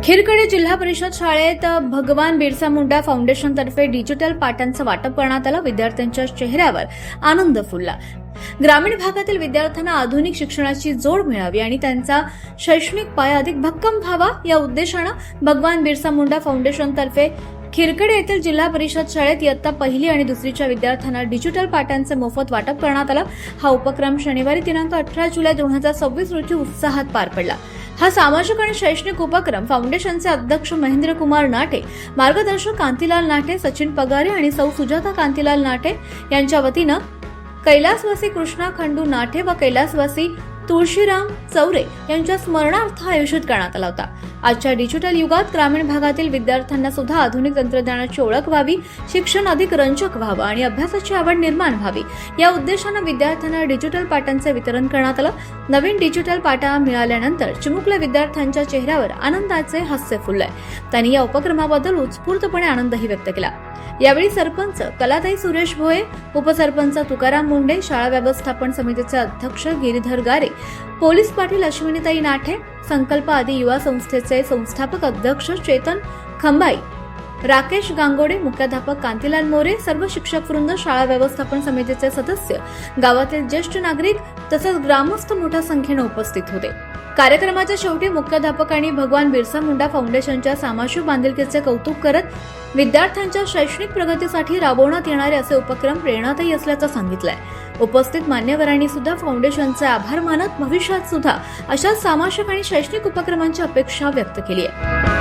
खिरकडे जिल्हा परिषद शाळेत भगवान बिरसा मुंडा फाउंडेशन तर्फे डिजिटल पाटांचं वाटप करण्यात आलं। विद्यार्थ्यांच्या चेहऱ्यावर आनंद फुलला। ग्रामीण भागातील विद्यार्थ्यांना आधुनिक शिक्षणाची जोड मिळावी आणि त्यांचा शैक्षणिक पाया अधिक भक्कम व्हावा या उद्देशानं भगवान बिरसा मुंडा फाउंडेशन तर्फे खिरकडे येथील जिल्हा परिषद शाळेत इयत्ता पहिली आणि दुसरीच्या विद्यार्थ्यांना डिजिटल पाटांचे मोफत वाटप करण्यात आलं। हा उपक्रम शनिवारी दिनांक 18 जुलै 2026 रोजी उत्साहात पार पडला। हा सामाजिक आणि शैक्षणिक उपक्रम फाउंडेशनचे अध्यक्ष महेंद्र कुमार नाटे, मार्गदर्शक कांतीलाल नाटे, सचिन पगारे आणि सौ सुजाता कांतीलाल नाटे यांच्या वतीनं कैलासवासी कृष्णा खंडू नाटे व कैलासवासी तुळशीराम चौरे यांच्या स्मरणार्थ आयोजित करण्यात आला होता। आजच्या डिजिटल युगात ग्रामीण भागातील विद्यार्थ्यांना सुद्धा आधुनिक तंत्रज्ञानाची ओळख व्हावी, शिक्षण अधिक रंजक व्हावं आणि अभ्यासाची आवड निर्माण व्हावी या उद्देशानं विद्यार्थ्यांना डिजिटल पाटांचे वितरण करण्यात आलं। नवीन डिजिटल पाटा मिळाल्यानंतर चिमुकल्या विद्यार्थ्यांच्या चेहऱ्यावर आनंदाचे हास्य फुलले। त्यांनी या उपक्रमाबद्दल उत्स्फूर्तपणे आनंदही व्यक्त केला। यावेळी सरपंच कलाताई सुरेश भोये, उपसरपंच तुकाराम मुंडे, शाळा व्यवस्थापन समितीचे अध्यक्ष गिरीधर गारे, पोलीस पाटील अश्विनीताई नाठे, संकल्प आदी युवा संस्थेचे संस्थापक अध्यक्ष चेतन खंबाई, राकेश गांगोडे, मुख्याध्यापक कांतीलाल मोरे, सर्व शिक्षक वृंद, शाळा व्यवस्थापन समितीचे सदस्य, गावातील ज्येष्ठ नागरिक तसेच ग्रामस्थ मोठ्या संख्येने उपस्थित होते। कार्यक्रमाच्या शेवटी मुख्याध्यापकांनी भगवान बिरसा मुंडा फाउंडेशनच्या सामाजिक बांधिलकीचे कौतुक करत विद्यार्थ्यांच्या शैक्षणिक प्रगतीसाठी राबवण्यात येणारे असे उपक्रम प्रेरणादायी असल्याचं सांगितलंय। उपस्थित मान्यवरांनी सुद्धा फाउंडेशनचे आभार मानत भविष्यात सुद्धा अशा सामाजिक आणि शैक्षणिक उपक्रमांची अपेक्षा व्यक्त केली आहे।